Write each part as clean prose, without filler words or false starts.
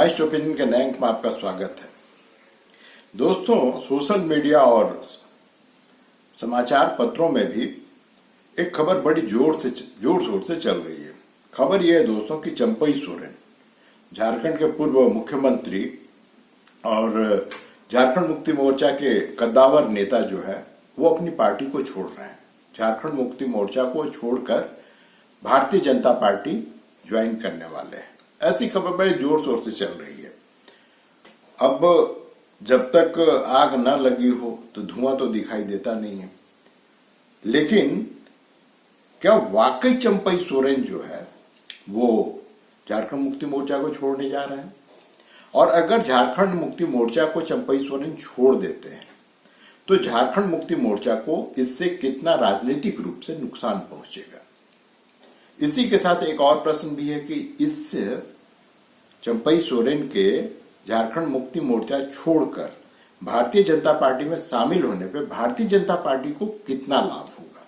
Mist opinion के नए अंक में आपका स्वागत है। दोस्तों, सोशल मीडिया और समाचार पत्रों में भी एक खबर बड़ी जोर शोर से चल रही है। खबर यह है दोस्तों कि चंपई सोरेन, झारखंड के पूर्व मुख्यमंत्री और झारखंड मुक्ति मोर्चा के कद्दावर नेता जो है वो अपनी पार्टी को छोड़ रहे हैं। झारखंड मुक्ति मोर्चा को छोड़कर भारतीय जनता पार्टी ज्वाइन करने वाले हैं। ऐसी खबर बड़े जोर शोर से चल रही है। अब जब तक आग न लगी हो तो धुआं तो दिखाई देता नहीं है, लेकिन क्या वाकई चंपई सोरेन जो है वो झारखंड मुक्ति मोर्चा को छोड़ने जा रहे हैं? और अगर झारखंड मुक्ति मोर्चा को चंपई सोरेन छोड़ देते हैं तो झारखंड मुक्ति मोर्चा को इससे कितना राजनीतिक रूप से नुकसान पहुंचेगा? इसी के साथ एक और प्रश्न भी है कि इससे चंपई सोरेन के झारखंड मुक्ति मोर्चा छोड़कर भारतीय जनता पार्टी में शामिल होने पे भारतीय जनता पार्टी को कितना लाभ होगा?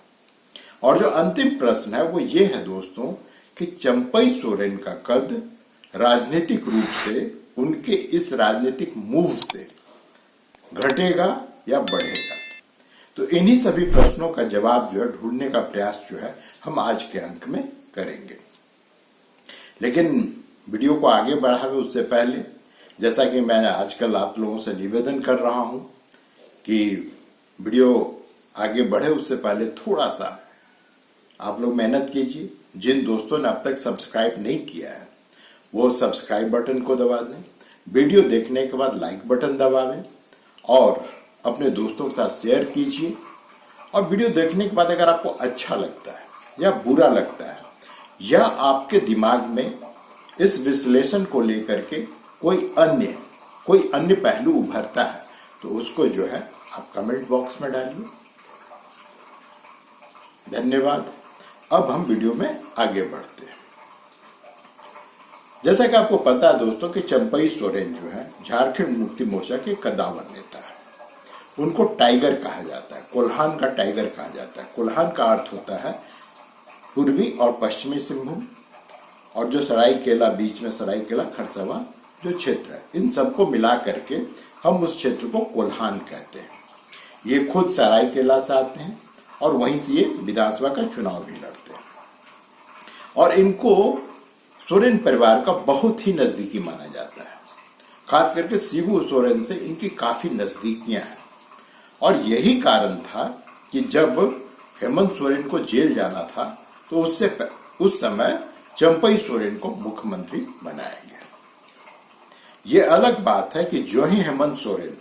और जो अंतिम प्रश्न है वो ये है दोस्तों कि चंपई सोरेन का कद राजनीतिक रूप से उनके इस राजनीतिक मूव से घटेगा या बढ़ेगा? तो इन्हीं सभी प्रश्नों का जवाब जो है ढूंढने का प्रयास जो है हम आज के अंक में करेंगे। लेकिन वीडियो को आगे बढ़ावे उससे पहले, जैसा कि मैं आजकल आप लोगों से निवेदन कर रहा हूं कि वीडियो आगे बढ़े उससे पहले थोड़ा सा आप लोग मेहनत कीजिए। जिन दोस्तों ने अब तक सब्सक्राइब नहीं किया है वो सब्सक्राइब बटन को दबा दें, वीडियो देखने के बाद लाइक बटन दबावें और अपने दोस्तों के साथ शेयर कीजिए। और वीडियो देखने के बाद अगर आपको अच्छा लगता है या बुरा लगता है या आपके दिमाग में इस विश्लेषण को लेकर के कोई अन्य पहलू उभरता है तो उसको जो है आप कमेंट बॉक्स में डालिए। धन्यवाद। अब हम वीडियो में आगे बढ़ते हैं। जैसा कि आपको पता है दोस्तों कि चंपई सोरेन जो है झारखंड मुक्ति मोर्चा के कद्दावर नेता है। उनको टाइगर कहा जाता है, कोल्हान का टाइगर कहा जाता है। कोल्हान का अर्थ होता है पूर्वी और पश्चिमी सिंहभूम, और जो सरायकेला, बीच में सरायकेला खरसावा जो क्षेत्र है, इन सबको मिला करके हम उस क्षेत्र को कोल्हान कहते हैं। ये खुद सरायकेला से आते हैं और वहीं से ये विधानसभा का चुनाव भी लड़ते हैं। और इनको सोरेन परिवार का बहुत ही नजदीकी माना जाता है। खास करके शिबू सोरेन से इनकी काफी नजदीकियां हैं। और यही कारण था कि जब हेमंत सोरेन को जेल जाना था तो उस समय चंपई सोरेन को मुख्यमंत्री बनाया गया। ये अलग बात है कि जो ही हेमंत सोरेन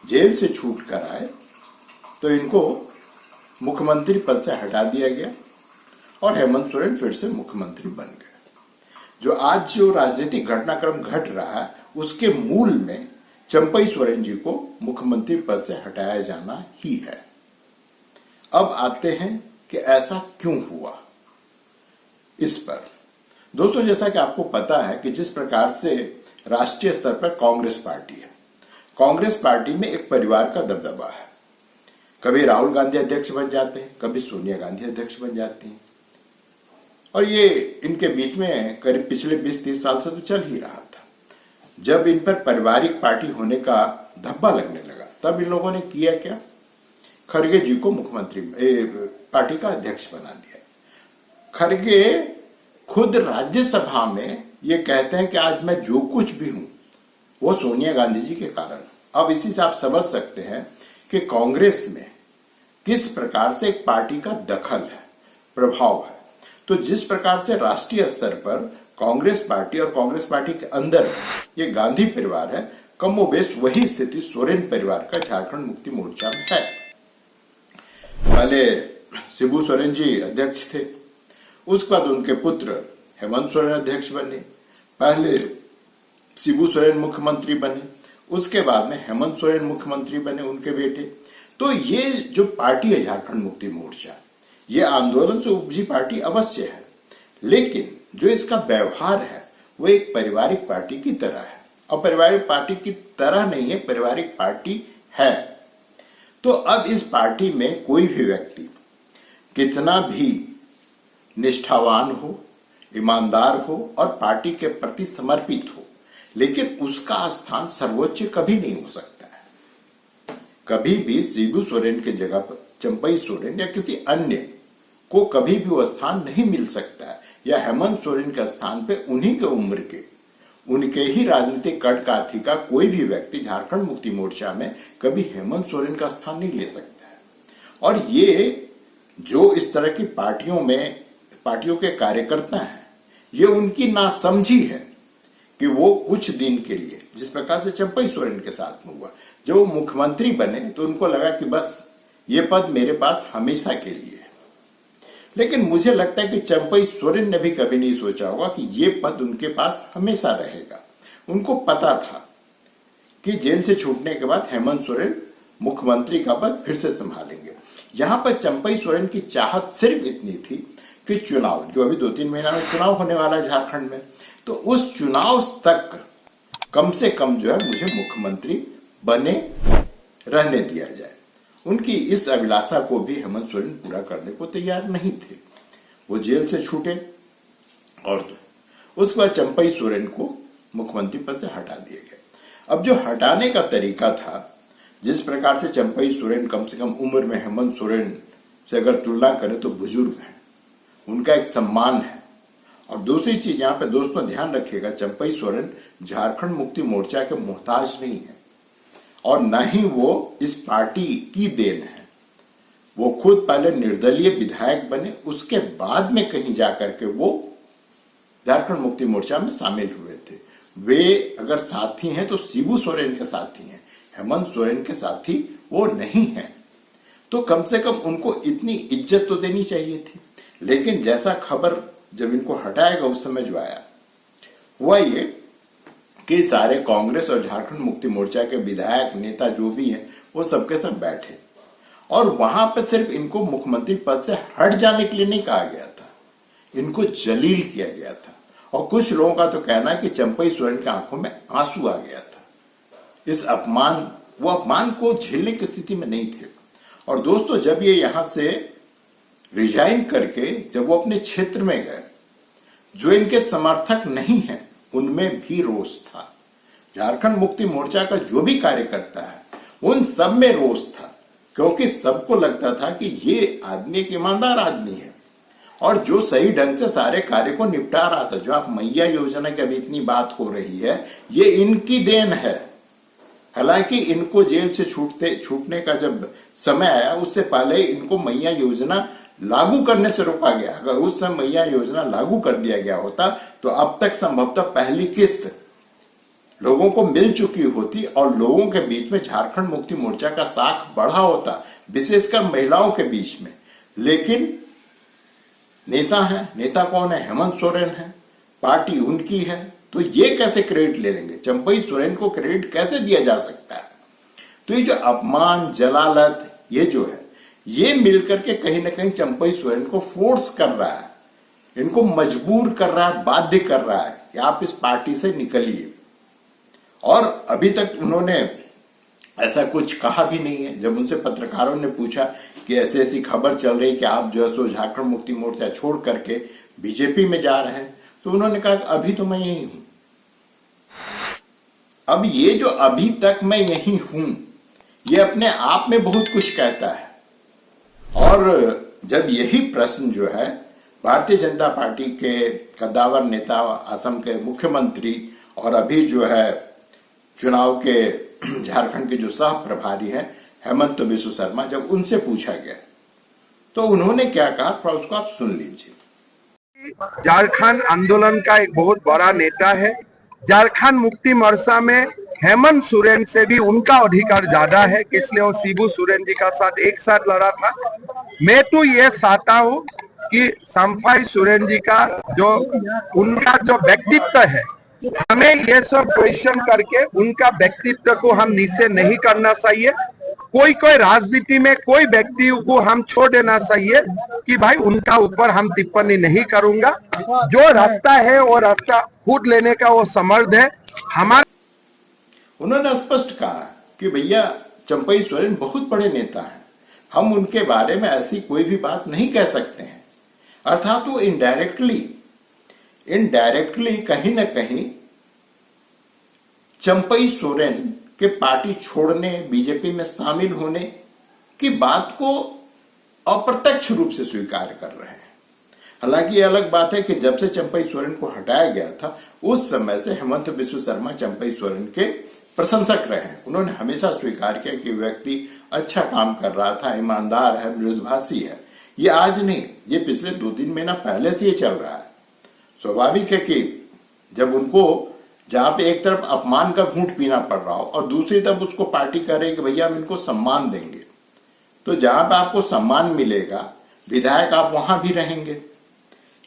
जेल से छूट कर आए तो इनको मुख्यमंत्री पद से हटा दिया गया और हेमंत सोरेन फिर से मुख्यमंत्री बन गए। जो आज जो राजनीतिक घटनाक्रम घट रहा है उसके मूल में चंपई सोरेन जी को मुख्यमंत्री पद से हटाया जाना ही है। अब आते हैं कि ऐसा क्यों हुआ। इस पर दोस्तों, जैसा कि आपको पता है कि जिस प्रकार से राष्ट्रीय स्तर पर कांग्रेस पार्टी है, कांग्रेस पार्टी में एक परिवार का दबदबा है। कभी राहुल गांधी अध्यक्ष बन जाते हैं, कभी सोनिया गांधी अध्यक्ष बन जाती हैं, और ये इनके बीच में करीब पिछले 20-30 साल से तो चल ही रहा था। जब इन पर पारिवारिक पार्टी होने का धब्बा लगने लगा तब इन लोगों ने किया क्या, खड़गे जी को मुख्यमंत्री पार्टी का अध्यक्ष बना दिया। खड़गे खुद राज्यसभा में ये कहते हैं कि आज मैं जो कुछ भी हूं वो सोनिया गांधी जी के कारण। अब इसी से आप समझ सकते हैं कि कांग्रेस में किस प्रकार से एक पार्टी का दखल है, प्रभाव है। तो जिस प्रकार से राष्ट्रीय स्तर पर कांग्रेस पार्टी और कांग्रेस पार्टी के अंदर ये गांधी परिवार है, कमोबेश वही स्थिति सोरेन परिवार का झारखंड मुक्ति मोर्चा में है। पहले शिबू सोरेन जी अध्यक्ष थे, उसके बाद उनके पुत्र हेमंत सोरेन अध्यक्ष बने। पहले शिबू सोरेन मुख्यमंत्री बने, उसके बाद में हेमंत सोरेन मुख्यमंत्री बने, उनके बेटे। तो ये जो पार्टी है झारखंड मुक्ति मोर्चा, ये आंदोलन से उपजी पार्टी अवश्य है, लेकिन जो इसका व्यवहार है वो एक पारिवारिक पार्टी की तरह है। और पारिवारिक पार्टी की तरह नहीं है, पारिवारिक पार्टी है। तो अब इस पार्टी में कोई भी व्यक्ति कितना भी निष्ठावान हो, ईमानदार हो और पार्टी के प्रति समर्पित हो, लेकिन उसका स्थान सर्वोच्च कभी नहीं हो सकता है। कभी भी शिबू सोरेन के जगह पर चंपई सोरेन या किसी अन्य को कभी भी वो स्थान नहीं मिल सकता है, या हेमंत सोरेन के स्थान पे उन्हीं के उम्र के, उनके ही राजनीतिक कट काठी का कोई भी व्यक्ति झारखंड मुक्ति मोर्चा में कभी हेमंत सोरेन का स्थान नहीं ले सकता है। और ये जो इस तरह की पार्टियों के कार्यकर्ता हैं, ये उनकी नासमझी है कि वो कुछ दिन के लिए, जिस प्रकार से चंपई सोरेन के साथ में हुआ, जब वो मुख्यमंत्री बने तो उनको लगा कि बस ये पद मेरे पास हमेशा के लिए है। लेकिन मुझे लगता है कि चंपई सोरेन ने भी कभी नहीं सोचा होगा कि ये पद उनके पास हमेशा रहेगा। उनको पता था कि जेल से छूटने के बाद हेमंत सोरेन मुख्यमंत्री का पद फिर से संभालेंगे। यहां पर चंपई सोरेन की चाहत सिर्फ इतनी थी कि चुनाव, जो अभी 2-3 महीना में चुनाव होने वाला है झारखंड में, तो उस चुनाव तक कम से कम जो है मुझे मुख्यमंत्री बने रहने दिया जाए। उनकी इस अभिलाषा को भी हेमंत सोरेन पूरा करने को तैयार नहीं थे। वो जेल से छूटे और उसके बाद चंपई सोरेन को मुख्यमंत्री पद से हटा दिया गया। अब जो हटाने का तरीका था, जिस प्रकार से चंपई सोरेन कम से कम उम्र में हेमंत सोरेन से अगर तुलना करें तो बुजुर्ग हैं, उनका एक सम्मान है। और दूसरी चीज यहाँ पे दोस्तों ध्यान रखिएगा, चंपई सोरेन झारखंड मुक्ति मोर्चा के मोहताज नहीं है और न ही वो इस पार्टी की देन है। वो खुद पहले निर्दलीय विधायक बने, उसके बाद में कहीं जाकर के वो झारखंड मुक्ति मोर्चा में शामिल हुए थे। वे अगर साथी हैं तो शिबू सोरेन के साथी हैं, हेमंत सोरेन के साथी वो नहीं है। तो कम से कम उनको इतनी इज्जत तो देनी चाहिए थी। लेकिन जैसा खबर जब इनको हटाएगा उस समय जो आया हुआ ये कि सारे कांग्रेस और झारखंड मुक्ति मोर्चा के विधायक नेता जो भी हैं वो सबके सब बैठे और वहां पर सिर्फ इनको मुख्यमंत्री पद से हट जाने के लिए नहीं कहा गया था, इनको जलील किया गया था। और कुछ लोगों का तो कहना है कि चंपई सोरेन की आंखों में आंसू आ गया था। इस वो अपमान को झेलने की स्थिति में नहीं थे। और दोस्तों जब ये यहां से रिजाइन करके जब वो अपने क्षेत्र में गए, जो इनके समर्थक नहीं हैं उनमें भी रोष था। झारखंड मुक्ति मोर्चा का जो भी कार्यकर्ता है उन सब में रोष था, क्योंकि सबको लगता था कि ये आदमी एक ईमानदार आदमी है और जो सही ढंग से सारे कार्य को निपटा रहा था। जो आप मैया योजना की अभी इतनी बात हो रही है, ये इनकी देन है। हालांकि इनको जेल से छूटने का जब समय आया उससे पहले इनको मैया योजना लागू करने से रोका गया। अगर उस समय मैया योजना लागू कर दिया गया होता तो अब तक संभवतः पहली किस्त लोगों को मिल चुकी होती और लोगों के बीच में झारखंड मुक्ति मोर्चा का साख बढ़ा होता, विशेषकर महिलाओं के बीच में। लेकिन नेता कौन है? हेमंत सोरेन है, पार्टी उनकी है, तो ये कैसे क्रेडिट ले लेंगे? चंपई सोरेन को क्रेडिट कैसे दिया जा सकता है? तो ये जो अपमान, जलालत, ये जो है ये मिलकर के कहीं ना कहीं चंपई सोरेन को फोर्स कर रहा है, इनको मजबूर कर रहा है, बाध्य कर रहा है कि आप इस पार्टी से निकलिए। और अभी तक उन्होंने ऐसा कुछ कहा भी नहीं है। जब उनसे पत्रकारों ने पूछा कि ऐसी ऐसी खबर चल रही कि आप जो है सो झारखंड मुक्ति मोर्चा छोड़ करके बीजेपी में जा रहे हैं, तो उन्होंने कहा अभी तो मैं यही हूं। अब ये जो अभी तक मैं यही हूं, ये अपने आप में बहुत कुछ कहता है। और जब यही प्रश्न जो है भारतीय जनता पार्टी के कद्दावर नेता, असम के मुख्यमंत्री और अभी जो है चुनाव के झारखंड के जो सह प्रभारी हैं हेमंत बिस्व शर्मा, जब उनसे पूछा गया तो उन्होंने क्या कहा, थोड़ा उसको आप सुन लीजिए। झारखंड आंदोलन का एक बहुत बड़ा नेता है। झारखंड मुक्ति मोर्चा में हेमंत सोरेन से भी उनका अधिकार ज्यादा है, इसलिए वो शिबू सोरेन जी का साथ एक साथ लड़ा था। मैं तो ये चाहता हूँ कि चंपई सोरेन जी का जो उनका जो व्यक्तित्व है, हमें ये सब क्वेश्चन करके उनका व्यक्तित्व को हम नीचे नहीं करना चाहिए। कोई राजनीति में कोई व्यक्ति को हम छोड़ देना चाहिए कि भाई उनका ऊपर हम टिप्पणी नहीं करूंगा। जो रास्ता है वो रास्ता खुद लेने का वो समर्थ है। हमारा उन्होंने स्पष्ट कहा कि भैया चंपई सोरेन बहुत बड़े नेता हैं, हम उनके बारे में ऐसी कोई भी बात नहीं कह सकते हैं। अर्थात वो इनडायरेक्टली कहीं ना कहीं चंपई सोरेन के पार्टी छोड़ने, बीजेपी में शामिल होने की बात को अप्रत्यक्ष रूप से स्वीकार कर रहे हैं। हालांकि यह अलग बात है कि जब से चंपई सोरेन को हटाया गया था उस समय से हेमंत बिस्व शर्मा चंपई सोरेन के प्रशंसक रहे हैं। उन्होंने हमेशा स्वीकार किया कि व्यक्ति अच्छा काम कर रहा था, ईमानदार है, मृदुभाषी है। ये आज नहीं, ये पिछले 2-3 महीना पहले से ये चल रहा है। स्वाभाविक है कि जब उनको जहां पे एक तरफ अपमान का घूंट पीना पड़ रहा हो और दूसरी तरफ उसको पार्टी करे कि भैया हम इनको सम्मान देंगे, तो जहां पे आपको सम्मान मिलेगा विधायक आप वहां भी रहेंगे,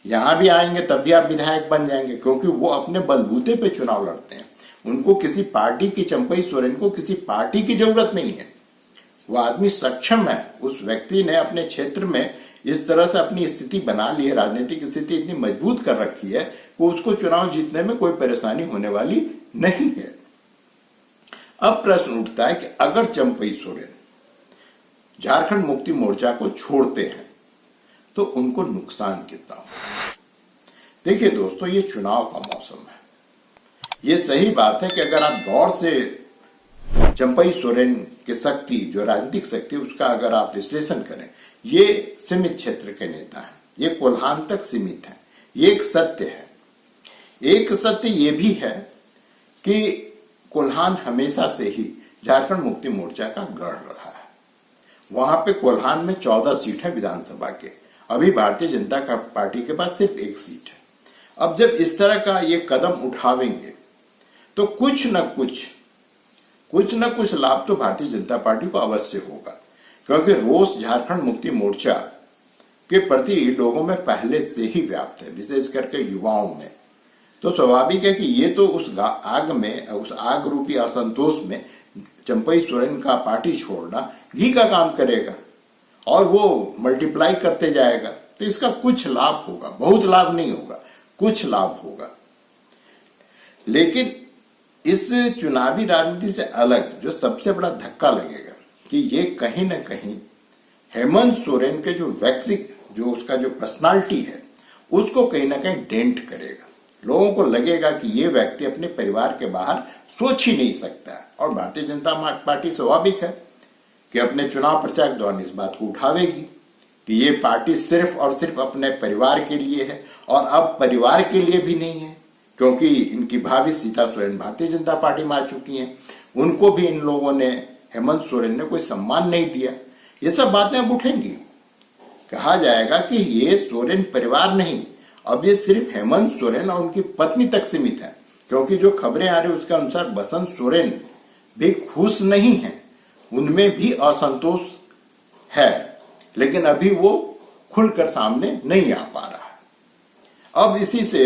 यहां भी आएंगे तब भी आप विधायक बन जाएंगे, क्योंकि वो अपने बलबूते पे चुनाव लड़ते हैं। उनको किसी पार्टी की, चंपई सोरेन को किसी पार्टी की जरूरत नहीं है। वो आदमी सक्षम है, उस व्यक्ति ने अपने क्षेत्र में इस तरह से अपनी स्थिति बना ली है, राजनीतिक स्थिति इतनी मजबूत कर रखी है कि उसको चुनाव जीतने में कोई परेशानी होने वाली नहीं है। अब प्रश्न उठता है कि अगर चंपई सोरेन झारखंड मुक्ति मोर्चा को छोड़ते हैं तो उनको नुकसान कितना होगा। देखिए दोस्तों, ये चुनाव का मौसम है। ये सही बात है कि अगर आप गौर से चंपई सोरेन की शक्ति, जो राजनीतिक शक्ति, उसका अगर आप विश्लेषण करें, ये सीमित क्षेत्र के नेता हैं, ये कोल्हान तक सीमित है। ये एक सत्य है। एक सत्य ये भी है कि कोल्हान हमेशा से ही झारखंड मुक्ति मोर्चा का गढ़ रहा है। वहां पे कोल्हान में 14 सीट है विधानसभा के। अभी भारतीय जनता पार्टी के पास सिर्फ 1 सीट है। अब जब इस तरह का ये कदम उठावेंगे तो कुछ न कुछ लाभ तो भारतीय जनता पार्टी को अवश्य होगा, क्योंकि रोष झारखंड मुक्ति मोर्चा के प्रति लोगों में पहले से ही व्याप्त है, विशेष करके युवाओं में। तो स्वाभाविक है कि ये तो उस आग रूपी असंतोष में चंपई सोरेन का पार्टी छोड़ना घी का काम करेगा और वो मल्टीप्लाई करते जाएगा। तो इसका कुछ लाभ होगा, बहुत लाभ नहीं होगा, कुछ लाभ होगा। लेकिन इस चुनावी राजनीति से अलग जो सबसे बड़ा धक्का लगेगा कि ये कहीं ना कहीं हेमंत सोरेन के जो व्यक्ति, जो उसका जो पर्सनालिटी है, उसको कहीं ना कहीं डेंट करेगा। लोगों को लगेगा कि ये व्यक्ति अपने परिवार के बाहर सोच ही नहीं सकता है। और भारतीय जनता पार्टी स्वाभाविक है कि अपने चुनाव प्रचार के दौरान इस बात को उठावेगी कि ये पार्टी सिर्फ और सिर्फ अपने परिवार के लिए है, और अब परिवार के लिए भी नहीं है, क्योंकि इनकी भाभी सीता सोरेन भारतीय जनता पार्टी में आ चुकी हैं। उनको भी इन लोगों ने, हेमंत सोरेन ने कोई सम्मान नहीं दिया। ये सब बातें अब उठेंगी। कहा जाएगा कि ये सोरेन परिवार नहीं, अब ये सिर्फ हेमंत सोरेन और उनकी पत्नी तक सीमित है, क्योंकि जो खबरें आ रही है उसके अनुसार बसंत सोरेन भी खुश नहीं है, उनमें भी असंतोष है, लेकिन अभी वो खुलकर सामने नहीं आ पा रहा है। अब इसी से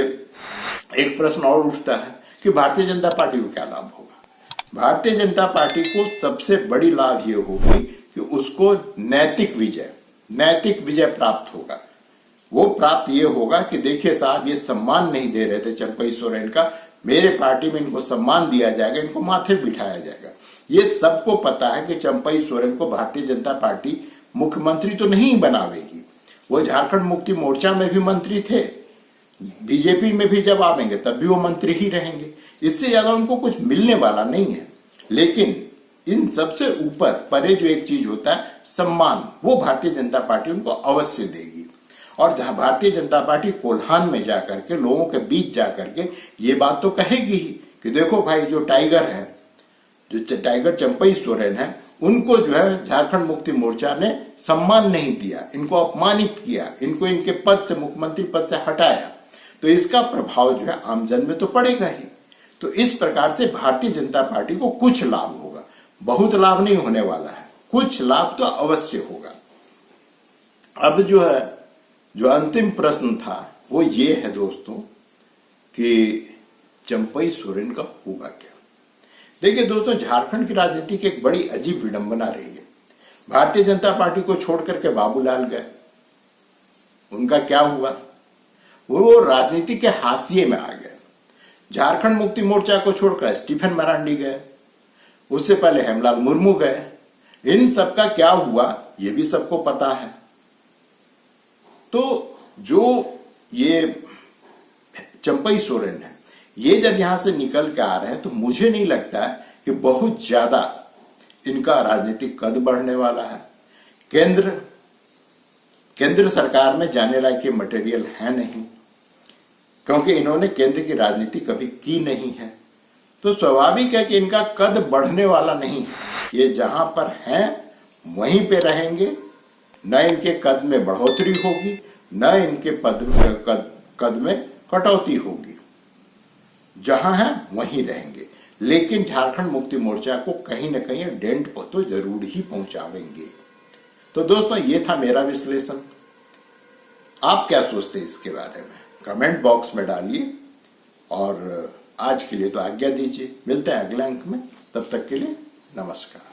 एक प्रश्न और उठता है कि भारतीय जनता पार्टी को क्या लाभ होगा। भारतीय जनता पार्टी को सबसे बड़ी लाभ ये होगी कि उसको नैतिक विजय प्राप्त होगा। वो प्राप्त ये होगा कि देखिए साहब, ये सम्मान नहीं दे रहे थे चंपई सोरेन का, मेरे पार्टी में इनको सम्मान दिया जाएगा, इनको माथे बिठाया जाएगा। ये सबको पता है कि चंपई सोरेन को भारतीय जनता पार्टी मुख्यमंत्री तो नहीं बनावेगी, वो झारखंड मुक्ति मोर्चा में भी मंत्री थे, बीजेपी में भी जब आवेंगे तब भी वो मंत्री ही रहेंगे। इससे ज्यादा उनको कुछ मिलने वाला नहीं है। लेकिन इन सबसे ऊपर परे जो एक चीज होता है, सम्मान, वो भारतीय जनता पार्टी उनको अवश्य देगी। और भारतीय जनता पार्टी कोल्हान में जाकर के, लोगों के बीच जाकर के ये बात तो कहेगी ही कि देखो भाई, जो टाइगर है, जो टाइगर चंपई सोरेन है, उनको जो है झारखंड मुक्ति मोर्चा ने सम्मान नहीं दिया, इनको अपमानित किया, इनको इनके पद से, मुख्यमंत्री पद से हटाया। तो इसका प्रभाव जो है आमजन में तो पड़ेगा ही। तो इस प्रकार से भारतीय जनता पार्टी को कुछ लाभ होगा, बहुत लाभ नहीं होने वाला है, कुछ लाभ तो अवश्य होगा। अब जो है, जो अंतिम प्रश्न था वो ये है दोस्तों कि चंपई सोरेन का होगा क्या। देखिए दोस्तों, झारखंड की राजनीति की एक बड़ी अजीब विडंबना रही है। भारतीय जनता पार्टी को छोड़ करके बाबूलाल गए, उनका क्या हुआ, वो राजनीति के हाशिए में आ गए। झारखंड मुक्ति मोर्चा को छोड़कर स्टीफन मरांडी गए, उससे पहले हेमलाल मुर्मू गए। इन सबका क्या हुआ ये भी सबको पता है। तो जो ये चंपई सोरेन है, ये जब यहां से निकल के आ रहे हैं तो मुझे नहीं लगता है कि बहुत ज्यादा इनका राजनीतिक कद बढ़ने वाला है। केंद्र सरकार में जाने लायक ये मटेरियल है नहीं, क्योंकि इन्होंने केंद्र की राजनीति कभी की नहीं है। तो स्वाभाविक है कि इनका कद बढ़ने वाला नहीं है। ये जहां पर हैं वहीं पे रहेंगे, न इनके कद में बढ़ोतरी होगी, न इनके कद में कटौती होगी। जहां हैं वहीं रहेंगे, लेकिन झारखंड मुक्ति मोर्चा को कहीं ना कहीं डेंट पर तो जरूर ही पहुंचावेंगे। तो दोस्तों, ये था मेरा विश्लेषण। आप क्या सोचते हैं इसके बारे में कमेंट बॉक्स में डालिए, और आज के लिए तो आज्ञा दीजिए। मिलते हैं अगले अंक में, तब तक के लिए नमस्कार।